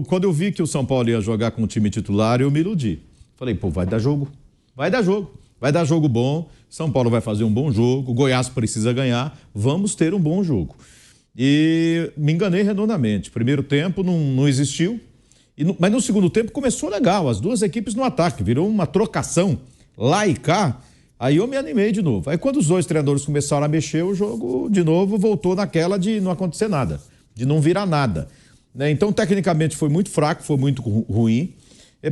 Quando eu vi que o São Paulo ia jogar com o time titular, eu me iludi. Falei, pô, vai dar jogo. Vai dar jogo. Vai dar jogo bom. São Paulo vai fazer um bom jogo. O Goiás precisa ganhar. Vamos ter um bom jogo. E me enganei redondamente. Primeiro tempo não existiu. Mas no segundo tempo começou legal. As duas equipes no ataque. Virou uma trocação lá e cá. Aí eu me animei de novo. Aí quando os dois treinadores começaram a mexer, o jogo de novo voltou naquela de não acontecer nada. De não virar nada. Então, tecnicamente, foi muito fraco, foi muito ruim.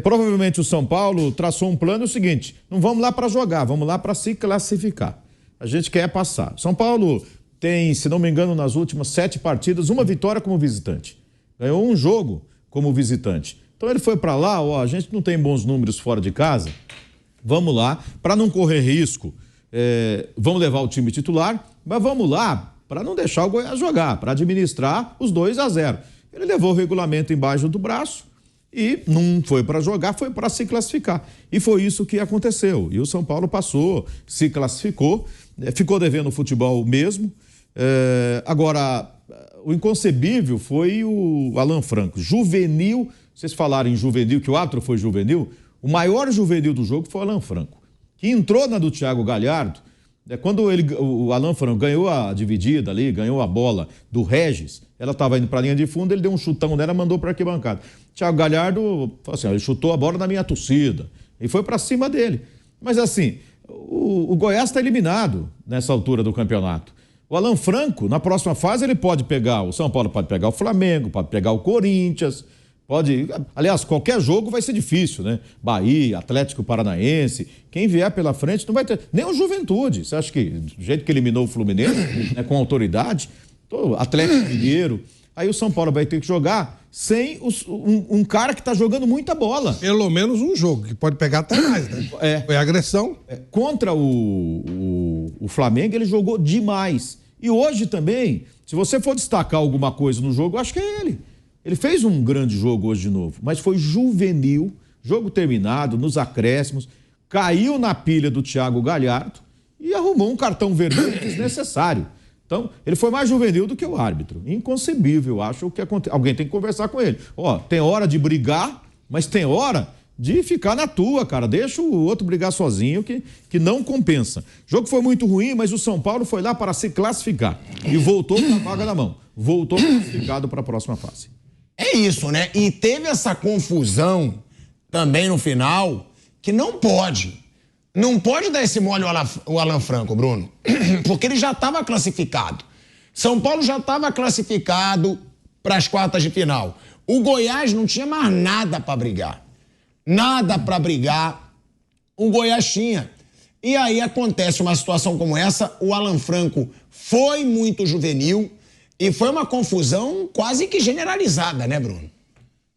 Provavelmente o São Paulo traçou um plano, é o seguinte, não vamos lá para jogar, vamos lá para se classificar. A gente quer passar. São Paulo tem, se não me engano, nas últimas 7 partidas, uma vitória como visitante. Ganhou um jogo como visitante. Então ele foi para lá, a gente não tem bons números fora de casa, vamos lá, para não correr risco, vamos levar o time titular, mas vamos lá para não deixar o Goiás jogar, para administrar os 2-0. Ele levou o regulamento embaixo do braço e não foi para jogar, foi para se classificar. E foi isso que aconteceu. E o São Paulo passou, se classificou, ficou devendo o futebol mesmo. Agora, o inconcebível foi o Alan Franco. Juvenil, vocês falaram em juvenil, que o árbitro foi juvenil, o maior juvenil do jogo foi o Alan Franco, que entrou na do Thiago Galhardo. Quando o Alan Franco ganhou a dividida ali, ganhou a bola do Regis, ela estava indo para a linha de fundo, ele deu um chutão nela, mandou para a arquibancada. Thiago Galhardo, assim, ele chutou a bola na minha torcida e foi para cima dele. Mas assim, o Goiás está eliminado nessa altura do campeonato. O Alan Franco, na próxima fase, ele pode pegar, o São Paulo pode pegar o Flamengo, pode pegar o Corinthians, aliás, qualquer jogo vai ser difícil, né? Bahia, Atlético Paranaense, quem vier pela frente não vai ter, nem o Juventude. Você acha que, do jeito que eliminou o Fluminense, né, com autoridade, Atlético Mineiro, aí o São Paulo vai ter que jogar sem um cara que está jogando muita bola. Pelo menos um jogo, que pode pegar até mais, né? Foi agressão. Contra o Flamengo, ele jogou demais. E hoje também, se você for destacar alguma coisa no jogo, eu acho que é ele. Ele fez um grande jogo hoje de novo, mas foi juvenil, jogo terminado, nos acréscimos, caiu na pilha do Thiago Galhardo e arrumou um cartão vermelho desnecessário. Então, ele foi mais juvenil do que o árbitro. Inconcebível, acho que alguém tem que conversar com ele. Tem hora de brigar, mas tem hora de ficar na tua, cara. Deixa o outro brigar sozinho, que não compensa. O jogo foi muito ruim, mas o São Paulo foi lá para se classificar e voltou com a vaga na mão. Voltou classificado para a próxima fase. É isso, né? E teve essa confusão também no final, que não pode. Não pode dar esse mole o Alan Franco, Bruno, porque ele já estava classificado. São Paulo já estava classificado para as quartas de final. O Goiás não tinha mais nada para brigar. Nada para brigar o Goiás tinha. E aí acontece uma situação como essa, o Alan Franco foi muito juvenil, e foi uma confusão quase que generalizada, né, Bruno?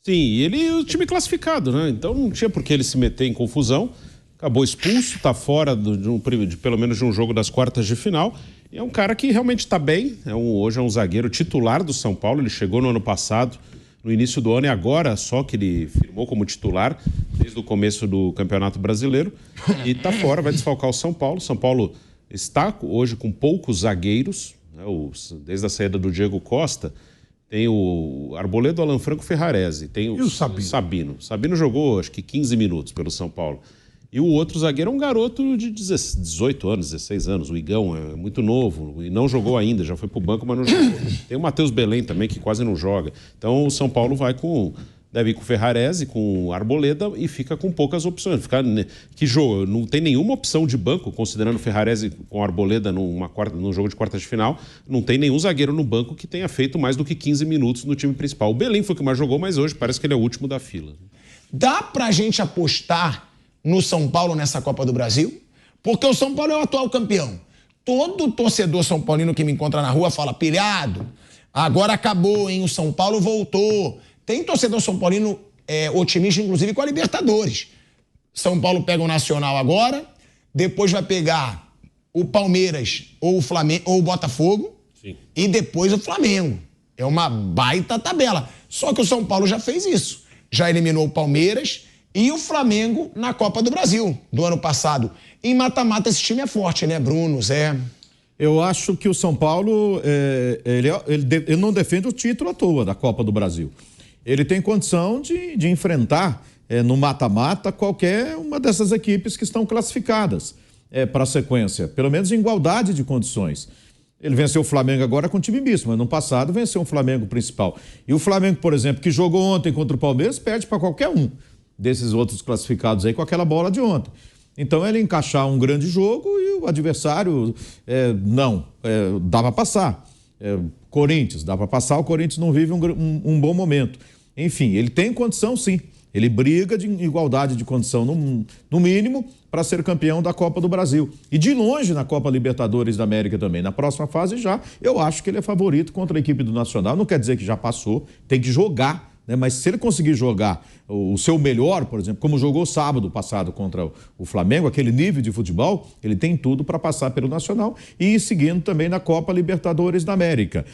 Sim, o time classificado, né? Então não tinha por que ele se meter em confusão. Acabou expulso, está fora pelo menos de um jogo das quartas de final. E é um cara que realmente está bem. Hoje é um zagueiro titular do São Paulo. Ele chegou no ano passado, no início do ano, e agora só que ele firmou como titular desde o começo do Campeonato Brasileiro. E está fora, vai desfalcar o São Paulo. São Paulo está hoje com poucos zagueiros. Desde a saída do Diego Costa, tem o Arboleda, Alan Franco, Ferrarese, tem o Sabino. Sabino jogou acho que 15 minutos pelo São Paulo. E o outro zagueiro é um garoto de 18 anos, 16 anos, o Igão, é muito novo e não jogou ainda, já foi pro banco, mas não jogou. Tem o Matheus Belém também, que quase não joga. Então o São Paulo deve ir com o Ferrarese, com o Arboleda e fica com poucas opções. Que jogo? Não tem nenhuma opção de banco, considerando o Ferrarese com o Arboleda num jogo de quartas de final. Não tem nenhum zagueiro no banco que tenha feito mais do que 15 minutos no time principal. O Belém foi o que mais jogou, mas hoje parece que ele é o último da fila. Dá pra gente apostar no São Paulo nessa Copa do Brasil? Porque o São Paulo é o atual campeão. Todo torcedor são paulino que me encontra na rua fala, pilhado, agora acabou, hein? O São Paulo voltou. Tem torcedor são paulino otimista, inclusive, com a Libertadores. São Paulo pega o Nacional agora, depois vai pegar o Palmeiras ou o Flamengo ou o Botafogo. Sim. E depois o Flamengo. É uma baita tabela. Só que o São Paulo já fez isso. Já eliminou o Palmeiras e o Flamengo na Copa do Brasil do ano passado. Em mata-mata esse time é forte, né, Bruno, Zé? Eu acho que o São Paulo ele não defende o título à toa da Copa do Brasil. ele tem condição de enfrentar no mata-mata qualquer uma dessas equipes que estão classificadas para a sequência, pelo menos em igualdade de condições. Ele venceu o Flamengo agora com time misto, mas no passado venceu o Flamengo principal. E o Flamengo, por exemplo, que jogou ontem contra o Palmeiras, perde para qualquer um desses outros classificados aí com aquela bola de ontem. Então ele encaixar um grande jogo e o adversário dá para passar. Corinthians, dá para passar, o Corinthians não vive um bom momento. Enfim, ele tem condição sim. Ele briga de igualdade de condição, no mínimo, para ser campeão da Copa do Brasil. E de longe na Copa Libertadores da América também. Na próxima fase já, eu acho que ele é favorito contra a equipe do Nacional. Não quer dizer que já passou, tem que jogar, né? Mas se ele conseguir jogar o seu melhor, por exemplo, como jogou sábado passado contra o Flamengo, aquele nível de futebol, ele tem tudo para passar pelo Nacional e ir seguindo também na Copa Libertadores da América.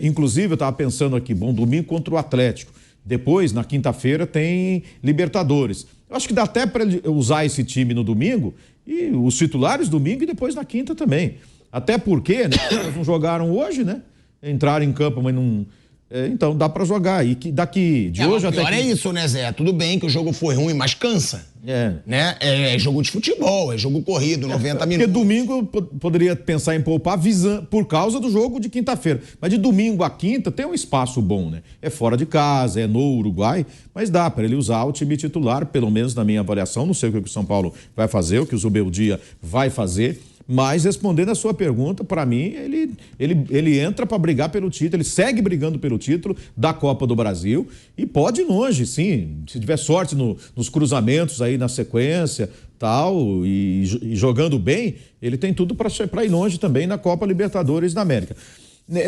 Inclusive, eu estava pensando aqui, domingo contra o Atlético. Depois, na quinta-feira, tem Libertadores. Eu acho que dá até para ele usar esse time no domingo, e os titulares domingo e depois na quinta também. Até porque, né, eles não jogaram hoje, né? Entraram em campo, mas não... Então, dá para jogar. E daqui de hoje até... O pior é isso, né, Zé? Tudo bem que o jogo foi ruim, mas cansa. Né? É jogo de futebol, é jogo corrido, 90 minutos. Porque domingo eu poderia pensar em poupar por causa do jogo de quinta-feira. Mas de domingo a quinta tem um espaço bom, né? É fora de casa, é no Uruguai, mas dá para ele usar o time titular, pelo menos na minha avaliação. Não sei o que o São Paulo vai fazer, o que o Zubeldia vai fazer. Mas, respondendo a sua pergunta, para mim, ele entra para brigar pelo título, ele segue brigando pelo título da Copa do Brasil e pode ir longe, sim. Se tiver sorte nos cruzamentos aí na sequência, tal, e jogando bem, ele tem tudo para ir longe também na Copa Libertadores da América.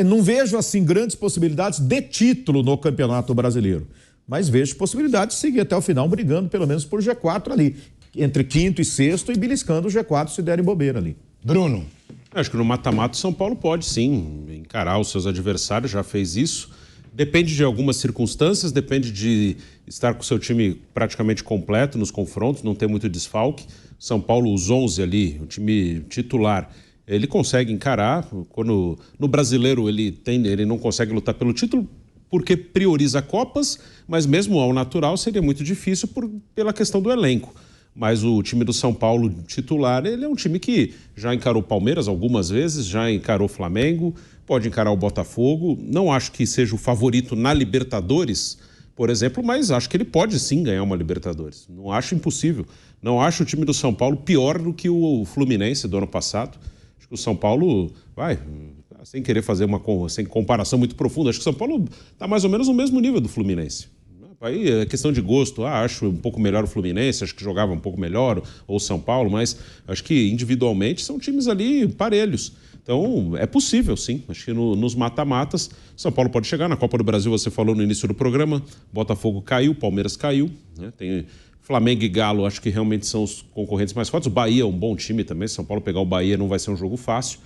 Não vejo, assim, grandes possibilidades de título no Campeonato Brasileiro, mas vejo possibilidade de seguir até o final brigando pelo menos por G4 ali, entre quinto e sexto e beliscando o G4 se derem bobeira ali. Bruno. Acho que no mata-mata o São Paulo pode sim encarar os seus adversários, já fez isso. Depende de algumas circunstâncias, depende de estar com o seu time praticamente completo nos confrontos, não ter muito desfalque. São Paulo, os 11 ali, o time titular, ele consegue encarar. Quando no Brasileiro ele não consegue lutar pelo título porque prioriza Copas, mas mesmo ao natural seria muito difícil pela questão do elenco. Mas o time do São Paulo titular, ele é um time que já encarou o Palmeiras algumas vezes, já encarou o Flamengo, pode encarar o Botafogo. Não acho que seja o favorito na Libertadores, por exemplo, mas acho que ele pode sim ganhar uma Libertadores. Não acho impossível. Não acho o time do São Paulo pior do que o Fluminense do ano passado. Acho que o São Paulo sem querer fazer sem comparação muito profunda, acho que o São Paulo está mais ou menos no mesmo nível do Fluminense. Aí é questão de gosto. Acho um pouco melhor o Fluminense, acho que jogava um pouco melhor, ou o São Paulo, mas acho que individualmente são times ali parelhos. Então, é possível, sim. Acho que nos mata-matas, São Paulo pode chegar. Na Copa do Brasil, você falou no início do programa, Botafogo caiu, Palmeiras caiu, né? Tem Flamengo e Galo, acho que realmente são os concorrentes mais fortes. O Bahia é um bom time também. Se São Paulo pegar o Bahia não vai ser um jogo fácil.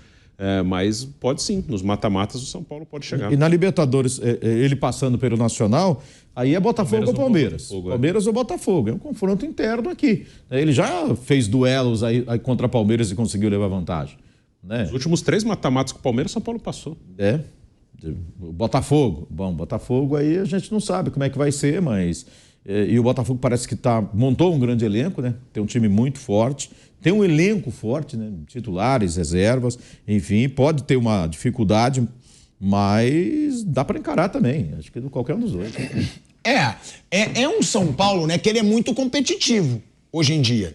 Mas pode sim, nos mata-matas o São Paulo pode chegar. E na Libertadores, ele passando pelo Nacional, aí é Botafogo ou Palmeiras. Palmeiras ou Botafogo, é um confronto interno aqui. Ele já fez duelos aí contra Palmeiras e conseguiu levar vantagem, né? Os últimos 3 mata-matas com o Palmeiras, São Paulo passou. Botafogo aí a gente não sabe como é que vai ser, mas... E o Botafogo parece que montou um grande elenco, né? Tem um time muito forte, tem um elenco forte, né? Titulares, reservas, enfim, pode ter uma dificuldade, mas dá para encarar também, acho que qualquer um dos dois. É um São Paulo, né, que ele é muito competitivo hoje em dia.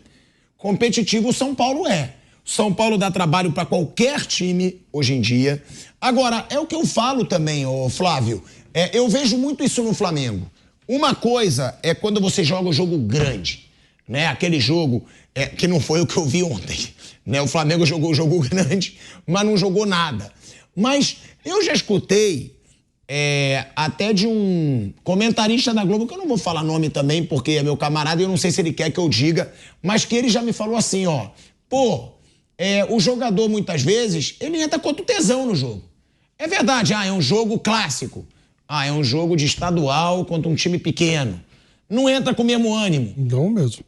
Competitivo o São Paulo é. São Paulo dá trabalho para qualquer time hoje em dia. Agora, é o que eu falo também, Flávio, eu vejo muito isso no Flamengo. Uma coisa é quando você joga o jogo grande, né? Aquele jogo que não foi o que eu vi ontem, né? O Flamengo jogou o jogo grande, mas não jogou nada. Mas eu já escutei até de um comentarista da Globo, que eu não vou falar nome também, porque é meu camarada e eu não sei se ele quer que eu diga, mas que ele já me falou assim, o jogador muitas vezes, ele entra contra o tesão no jogo. É verdade, é um jogo clássico. É um jogo de estadual contra um time pequeno. Não entra com o mesmo ânimo. Não mesmo.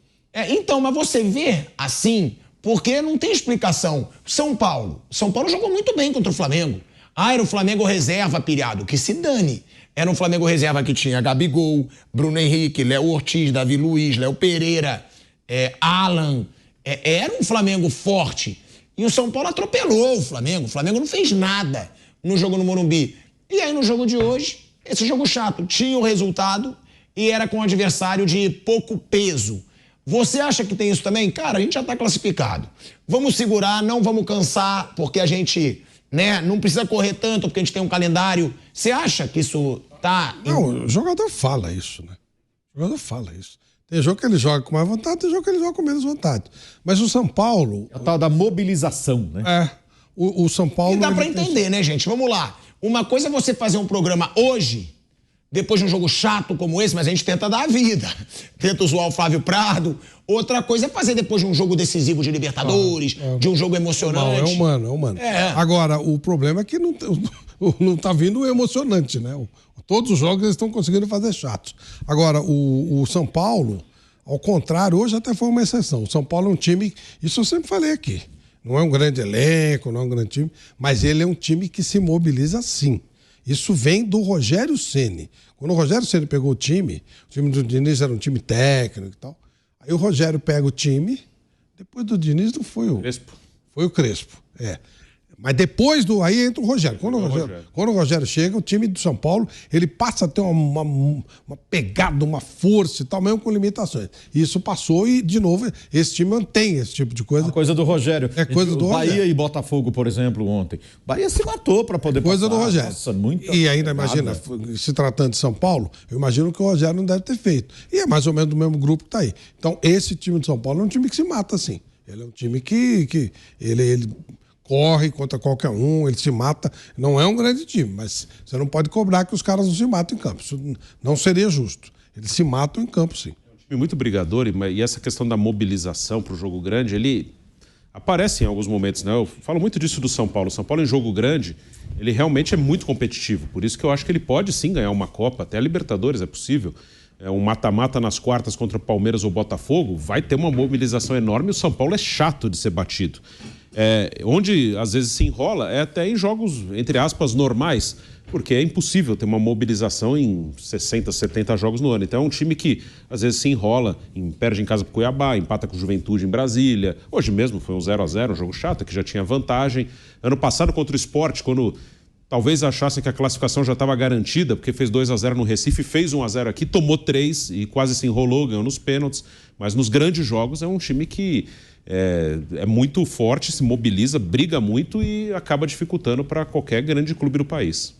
Então, mas você vê assim, porque não tem explicação. São Paulo jogou muito bem contra o Flamengo. Era o Flamengo reserva, pilhado. Que se dane. Era um Flamengo reserva que tinha Gabigol, Bruno Henrique, Léo Ortiz, Davi Luiz, Léo Pereira, Alan. Era um Flamengo forte. E o São Paulo atropelou o Flamengo. O Flamengo não fez nada no jogo no Morumbi. E aí no jogo de hoje, esse jogo chato, tinha o resultado e era com um adversário de pouco peso. Você acha que tem isso também? Cara, a gente já tá classificado. Vamos segurar, não vamos cansar, porque a gente, né, não precisa correr tanto, porque a gente tem um calendário. Você acha que isso tá... Não, o jogador fala isso, né? O jogador fala isso. Tem jogo que ele joga com mais vontade, tem jogo que ele joga com menos vontade. Mas o São Paulo... É o tal da mobilização, né? O São Paulo... E dá pra entender, né, gente? Vamos lá. Uma coisa é você fazer um programa hoje, depois de um jogo chato como esse, mas a gente tenta dar a vida. Tenta zoar o Flávio Prado. Outra coisa é fazer depois de um jogo decisivo de Libertadores, de um jogo emocionante. É humano. Agora, o problema é que não tá vindo emocionante, né? Todos os jogos eles estão conseguindo fazer chatos. Agora, o São Paulo, ao contrário, hoje até foi uma exceção. O São Paulo é um time, isso eu sempre falei aqui, não é um grande elenco, não é um grande time, mas ele é um time que se mobiliza sim. Isso vem do Rogério Ceni. Quando o Rogério Ceni pegou o time do Diniz era um time técnico e tal. Aí o Rogério pega o time, depois do Diniz não foi o Crespo. Foi o Crespo, Mas depois aí entra o Rogério. Quando o Rogério chega, o time do São Paulo, ele passa a ter uma pegada, uma força e tal, mesmo com limitações. Isso passou e, de novo, esse time mantém esse tipo de coisa. A coisa do Rogério. É coisa do Bahia Rogério. e Botafogo, por exemplo, ontem. Bahia se matou para poder Coisa passar. do Rogério. Nossa, muita e ainda, pegada. imagina, se tratando de São Paulo, eu imagino que o Rogério não deve ter feito. E é mais ou menos do mesmo grupo que tá aí. Então, esse time de São Paulo é um time que se mata, assim. Ele é um time que ele corre contra qualquer um, ele se mata. Não é um grande time, mas você não pode cobrar que os caras não se matam em campo. Isso não seria justo. Eles se matam em campo, sim. É um time muito brigador e essa questão da mobilização para o jogo grande, ele aparece em alguns momentos, né? Eu falo muito disso do São Paulo. O São Paulo em jogo grande, ele realmente é muito competitivo. Por isso que eu acho que ele pode sim ganhar uma Copa, até a Libertadores é possível. Um mata-mata nas quartas contra o Palmeiras ou Botafogo, vai ter uma mobilização enorme e o São Paulo é chato de ser batido. Onde às vezes se enrola é até em jogos, entre aspas, normais, porque é impossível ter uma mobilização em 60, 70 jogos no ano. Então é um time que às vezes se enrola, perde em casa pro Cuiabá, empata com o Juventude em Brasília. Hoje mesmo foi um 0-0, um jogo chato, que já tinha vantagem. Ano passado contra o Sport, quando talvez achassem que a classificação já estava garantida, porque fez 2-0 no Recife, fez 1-0 aqui, tomou 3 e quase se enrolou, ganhou nos pênaltis. Mas nos grandes jogos é um time que é muito forte, se mobiliza, briga muito e acaba dificultando para qualquer grande clube do país.